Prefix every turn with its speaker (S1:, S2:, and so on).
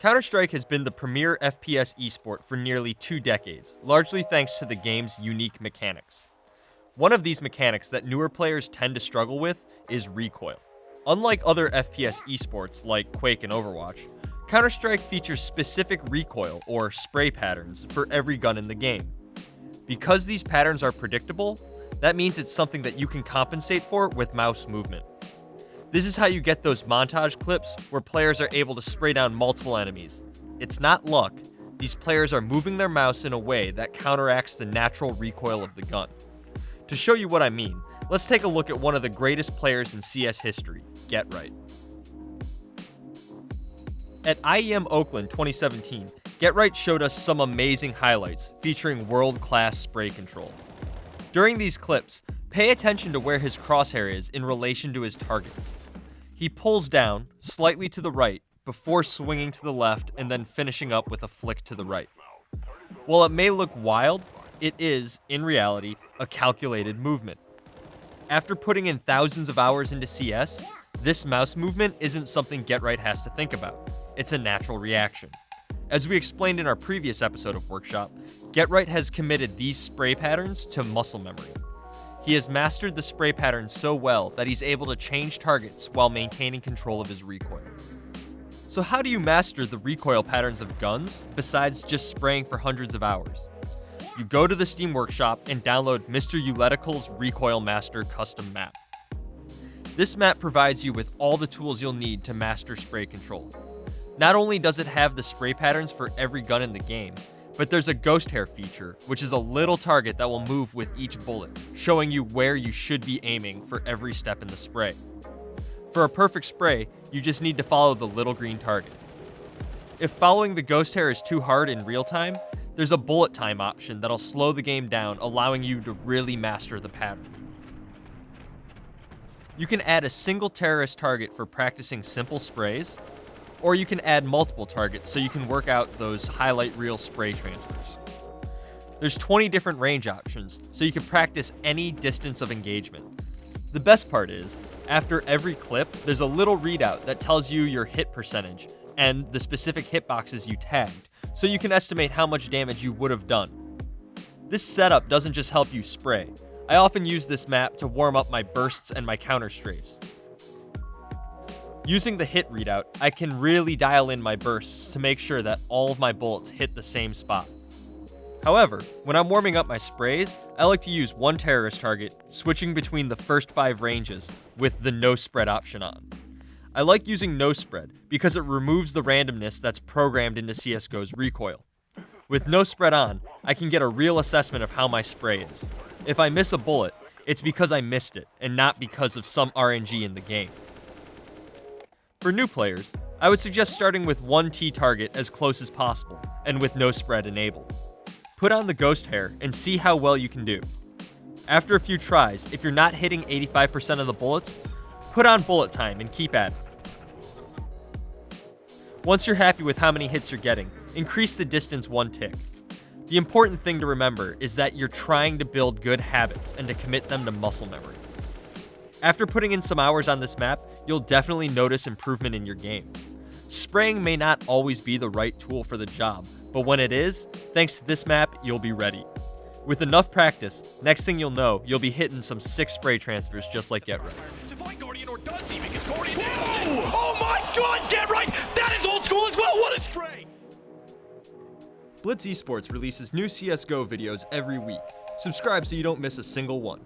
S1: Counter-Strike has been the premier FPS esport for nearly 2 decades, largely thanks to the game's unique mechanics. One of these mechanics that newer players tend to struggle with is recoil. Unlike other FPS esports like Quake and Overwatch, Counter-Strike features specific recoil or spray patterns for every gun in the game. Because these patterns are predictable, that means it's something that you can compensate for with mouse movement. This is how you get those montage clips where players are able to spray down multiple enemies. It's not luck. These players are moving their mouse in a way that counteracts the natural recoil of the gun. To show you what I mean, let's take a look at one of the greatest players in CS history, GetRights. At IEM Oakland 2017, GetRights showed us some amazing highlights featuring world-class spray control. During these clips, pay attention to where his crosshair is in relation to his targets. He pulls down, slightly to the right, before swinging to the left and then finishing up with a flick to the right. While it may look wild, it is, in reality, a calculated movement. After putting in thousands of hours into CS, this mouse movement isn't something GetRights has to think about. It's a natural reaction. As we explained in our previous episode of Workshop, GetRights has committed these spray patterns to muscle memory. He has mastered the spray pattern so well that he's able to change targets while maintaining control of his recoil. So how do you master the recoil patterns of guns besides just spraying for hundreds of hours? You go to the Steam Workshop and download Mr. uLLeticaL's Recoil Master custom map. This map provides you with all the tools you'll need to master spray control. Not only does it have the spray patterns for every gun in the game, but there's a ghost hair feature, which is a little target that will move with each bullet, showing you where you should be aiming for every step in the spray. For a perfect spray, you just need to follow the little green target. If following the ghost hair is too hard in real time, there's a bullet time option that'll slow the game down, allowing you to really master the pattern. You can add a single terrorist target for practicing simple sprays, or you can add multiple targets so you can work out those highlight reel spray transfers. There's 20 different range options, so you can practice any distance of engagement. The best part is, after every clip, there's a little readout that tells you your hit percentage and the specific hitboxes you tagged, so you can estimate how much damage you would have done. This setup doesn't just help you spray. I often use this map to warm up my bursts and my counter strafes. Using the hit readout, I can really dial in my bursts to make sure that all of my bullets hit the same spot. However, when I'm warming up my sprays, I like to use one terrorist target, switching between the first 5 ranges with the no spread option on. I like using no spread because it removes the randomness that's programmed into CSGO's recoil. With no spread on, I can get a real assessment of how my spray is. If I miss a bullet, it's because I missed it, and not because of some RNG in the game. For new players, I would suggest starting with one T target as close as possible, and with no spread enabled. Put on the ghost hair and see how well you can do. After a few tries, if you're not hitting 85% of the bullets, put on bullet time and keep at it. Once you're happy with how many hits you're getting, increase the distance one tick. The important thing to remember is that you're trying to build good habits and to commit them to muscle memory. After putting in some hours on this map, you'll definitely notice improvement in your game. Spraying may not always be the right tool for the job, but when it is, thanks to this map, you'll be ready. With enough practice, next thing you'll know, you'll be hitting some sick spray transfers just like GetRights.
S2: Oh my god, GetRights! That is old school as well, what a spray!
S1: Blitz Esports releases new CSGO videos every week. Subscribe so you don't miss a single one.